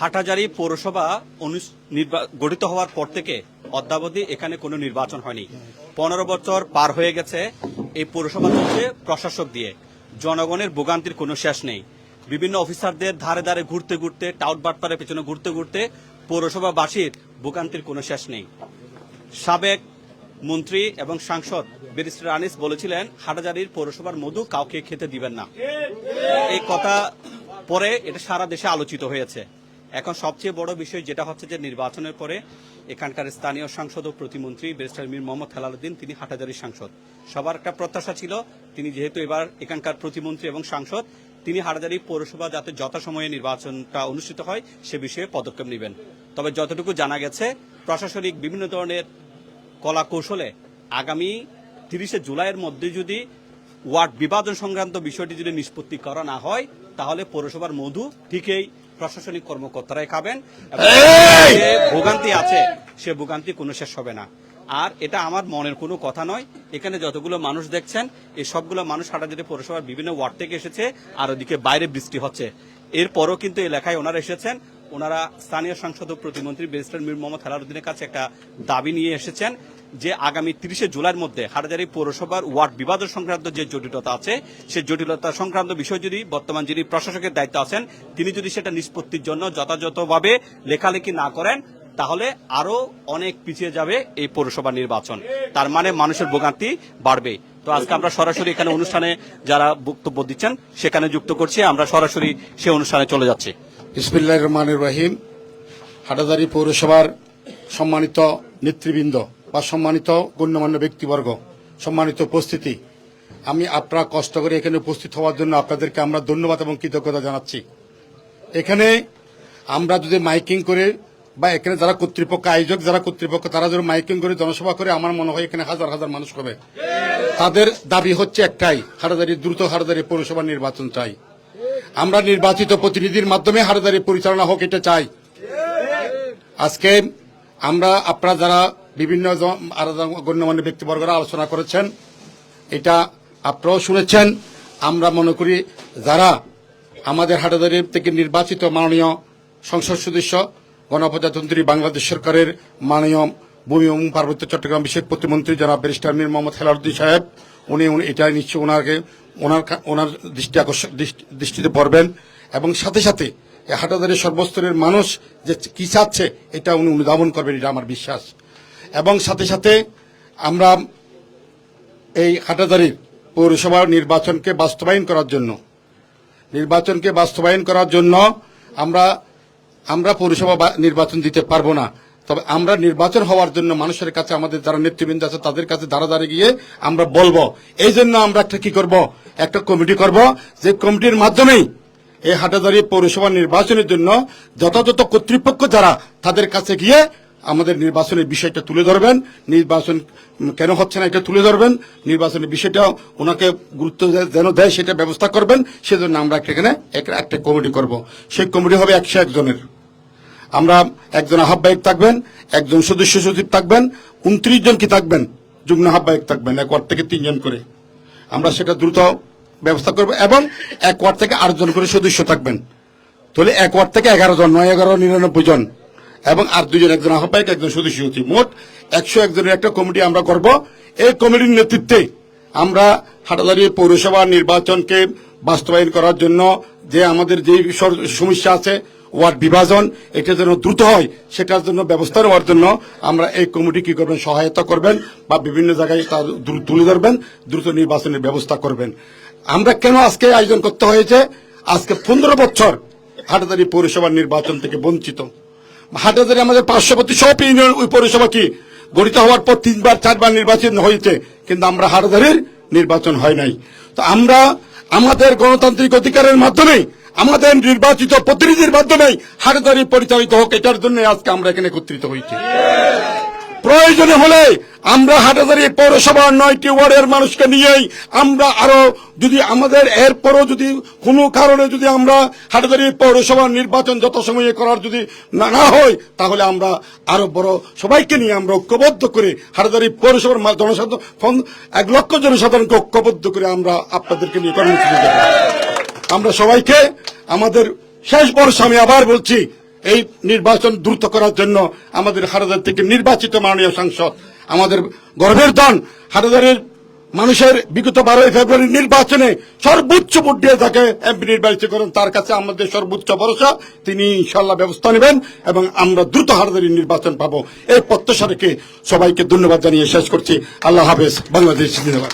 হাটহাজারী পৌরসভা গঠিত হওয়ার পর থেকে অদ্যাবধি এখানে কোনো নির্বাচন হয়নি। 15 বছর পার হয়ে গেছে। এই পৌরসভা চলছে প্রশাসক দিয়ে। জনগণের ভোগান্তির কোনো শেষ নেই। বিভিন্ন অফিসারদের ধারে ধারে ঘুরতে ঘুরতে, টাউট বাটপারের পেছনে ঘুরতে ঘুরতে পৌরসভাবাসীর ভোগান্তির কোনো শেষ নেই। সাবেক মন্ত্রী এবং সাংসদ ব্যারিস্টার আনিস বলেছিলেন হাটহাজারীর পৌরসভার মধু কাউকে খেতে দিবেন না। এই কথা পরে এটা সারা দেশে আলোচিত হয়েছে। এখন সবচেয়ে বড় বিষয় যেটা হচ্ছে যে নির্বাচনের পরে এখানকার স্থানীয় সাংসদ ও প্রতিমন্ত্রী ব্যারিস্টার মীর মোহাম্মদ হেলালুদ্দিন তিনি হাটহাজারীর সাংসদ। সবার একটা প্রত্যাশা ছিল তিনি যেহেতু এবার এখানকার প্রতিমন্ত্রী এবং সাংসদ, তিনি হাটহাজারী পৌরসভা যাতে যথাসময়ে নির্বাচনটা অনুষ্ঠিত হয় সে বিষয়ে পদক্ষেপ নেবেন। তবে যতটুকু জানা গেছে প্রশাসনিক বিভিন্ন ধরনের কলা কৌশলে আগামী 30 জুলাইয়ের মধ্যে যদি ওয়ার্ড বিভাজন সংক্রান্ত বিষয়টি যদি নিষ্পত্তি করা না হয় তাহলে পৌরসভার মধু ঠিকই প্রশাসনিক কর্মকর্তারাই খাবেন। যে ভোগান্তি আছে সে ভোগান্তি কোনো শেষ হবে না। আর এটা আমার মনের কোনো কথা নয়। এখানে যতগুলো মানুষ দেখছেন এই সবগুলো মানুষ হাটহাজারী পৌরসভার বিভিন্ন ওয়ার্ড থেকে এসেছে, আর ওদিকে বাইরে বৃষ্টি হচ্ছে। এরপরও কিন্তু এলাকায় ওনারা এসেছেন। ওনারা স্থানীয় সাংসদ ও প্রতিমন্ত্রী ব্যারিস্টার মীর মোহাম্মদ হেলালুদ্দিনের কাছে একটা দাবি নিয়ে এসেছেন যে আগামী 30 জুলাইয়ের মধ্যে হাটহাজারী পৌরসভার ওয়ার্ড বিভাজন সংক্রান্ত যে জটিলতা আছে সেই জটিলতা সংক্রান্ত বিষয় যদি বর্তমান যিনি প্রশাসকের দায়িত্ব আছেন তিনি যদি সেটা নিষ্পত্তির জন্য যথাযথভাবে লেখালেখি না করেন তাহলে আরো অনেক পিছিয়ে যাবে এই পৌরসভা নির্বাচন। তার মানে মানুষের ভোগান্তি বাড়বে। তো আজকে আমরা সরাসরি এখানে অনুষ্ঠানে যারা বক্তব্য দিচ্ছেন সেখানে যুক্ত করছি। আমরা সরাসরি সে অনুষ্ঠানে চলে যাচ্ছি। বিসমিল্লাহির রহমানির রহিম। হাটহাজারী পৌরসভার সম্মানিত নেতৃবৃন্দ বা সম্মানিত গণ্যমান্য ব্যক্তিবর্গ, সম্মানিত উপস্থিতি, আমি আপনারা কষ্ট করে এখানে উপস্থিত হওয়ার জন্য আপনাদেরকে আমরা ধন্যবাদ এবং কৃতজ্ঞতা জানাচ্ছি। এখানে আমরা যদি মাইকিং করে বা এখানে যারা কর্তৃপক্ষ, আয়োজক যারা কর্তৃপক্ষ, তারা যদি মাইকিং করে জনসভা করে আমার মনে হয় এখানে হাজার হাজার মানুষ হবে। তাদের দাবি হচ্ছে একটাই, দ্রুত হাটহাজারী পৌরসভা নির্বাচন চাই। আমরা নির্বাচিত প্রতিনিধির মাধ্যমে হাটহাজারী পরিচালনা হোক এটা চাই। আজকে আমরা আপনারা যারা বিভিন্ন গণ্যমান্য ব্যক্তিবর্গরা আলোচনা করেছেন এটা আপনারাও শুনেছেন। আমরা মনে করি যারা আমাদের হাটহাজারী থেকে নির্বাচিত মাননীয় সংসদ সদস্য গণপ্রজাতন্ত্রী বাংলাদেশ সরকারের মাননীয় ভূমি এবং পার্বত্য চট্টগ্রাম বিষয়ক প্রতিমন্ত্রী যারা ব্যারিস্টার মীর মোহাম্মদ হেলালুদ্দিন সাহেব, উনি এটা নিশ্চয় ওনার দৃষ্টিতে পড়বেন এবং সাথে সাথে হাটহাজারীর সর্বস্তরের মানুষ যে কি চাচ্ছে এটা উনি অনুধাবন করবেন, এটা আমার বিশ্বাস। এবং সাথে সাথে আমরা এই হাটহাজারীর পৌরসভা নির্বাচনকে বাস্তবায়ন করার জন্য আমরা পৌরসভা নির্বাচন দিতে পারবো না। তবে আমরা নির্বাচন হওয়ার জন্য মানুষের কাছে, আমাদের যারা নেতৃবৃন্দ আছে তাদের কাছে দাঁড়া গিয়ে আমরা বলবো। এই জন্য আমরা একটা কমিটি করব, যে কমিটির মাধ্যমেই এই হাটহাজারী পৌরসভা নির্বাচনের জন্য যথাযথ কর্তৃপক্ষ যারা তাদের কাছে গিয়ে আমাদের নির্বাচনের বিষয়টা তুলে ধরবেন, নির্বাচন কেন হচ্ছে না এটা তুলে ধরবেন, নির্বাচনের বিষয়টা ওনাকে গুরুত্ব যেন দেয় সেটা ব্যবস্থা করবেন। সেজন্য আমরা এখানে একটা কমিটি করব। সেই কমিটি হবে 101 জনের। আমরা একজন আহ্বায়ক থাকবেন, একজন সদস্য সচিব থাকবেন, 29 জন কি থাকবেন, যুগ্ম আহ্বায়ক থাকবেন, এক ওয়ার্ড থেকে 3 জন করে। আমরা সেটা দ্রুত ব্যবস্থা করব এবং এক ওয়ার্ড থেকে 8 জন করে সদস্য থাকবেন। তাহলে এক ওয়ার্ড থেকে 11 জন, 9, 11, 99 জন এবং আর 2 জন, একজন আহ্বায়ক, একজন সদস্য সচিব, মোট 101 জনের একটা কমিটি আমরা করব। এই কমিটির নেতৃত্বে আমরা হাটহাজারী পৌরসভা নির্বাচনকে বাস্তবায়ন করার জন্য যে আমাদের যে সমস্যা আছে ওয়ার্ড বিভাজন, এটা যেন দ্রুত হয় সেটার জন্য ব্যবস্থা নেওয়ার জন্য আমরা এই কমিটি কি করবেন, সহায়তা করবেন বা বিভিন্ন জায়গায় তা তুলে ধরবেন, দ্রুত নির্বাচনের ব্যবস্থা করবেন। আমরা কেন আজকে আয়োজন করতে হয়েছে, আজকে 15 বছর হাটহাজারী পৌরসভার নির্বাচন থেকে বঞ্চিত। হাটহাজারী আমাদের পার্শ্ববর্তী সব ইউনিয়ন ওই পৌরসভা কি গঠিত হওয়ার পর 3বার 4বার নির্বাচন হয়েছে, কিন্তু আমরা হাটহাজারীর নির্বাচন হয় নাই। তো আমরা আমাদের গণতান্ত্রিক অধিকারের মাধ্যমে, আমাদের নির্বাচিত প্রতিনিধির মাধ্যমে হাটহাজারী পরিচালিত হোক, এটার জন্য আজকে আমরা এখানে একত্রিত হয়েছি। প্রয়োজনে হলে আমরা হাটহাজারী পৌরসভার 9টি ওয়ার্ডের মানুষকে নিয়েই আমরা আরো যদি আমাদের এরপরও যদি কোনো কারণে যদি আমরা হাটহাজারী পৌরসভার নির্বাচন যথাসময়ে করার যদি না হয় তাহলে আমরা আরো বড় সবাইকে নিয়ে আমরা ঐক্যবদ্ধ করে হাটহাজারী পৌরসভার জনসাধারণ 1 লক্ষ জনসাধারণকে ঐক্যবদ্ধ করে আমরা আপনাদেরকে নিয়ে কর্মসূচি দেব। আমরা সবাইকে আমাদের শেষ বর্ষ, আমি আবার বলছি, এই নির্বাচন দ্রুত করার জন্য আমাদের হাটাজারি থেকে নির্বাচিত মাননীয় সাংসদ, আমাদের গর্বের ধন হাটাজারির মানুষের বিগত 12 ফেব্রুয়ারি নির্বাচনে সর্বোচ্চ ভোট দিয়ে তাকে এমপি নির্বাচিত করেন, তার কাছে আমাদের সর্বোচ্চ ভরসা, তিনি ইনশাল্লাহ ব্যবস্থা নেবেন এবং আমরা দ্রুত হাটাজারি নির্বাচন পাবো। এই প্রত্যাশা রেখে সবাইকে ধন্যবাদ জানিয়ে শেষ করছি। আল্লাহ হাফেজ। বাংলাদেশ জিন্দাবাদ।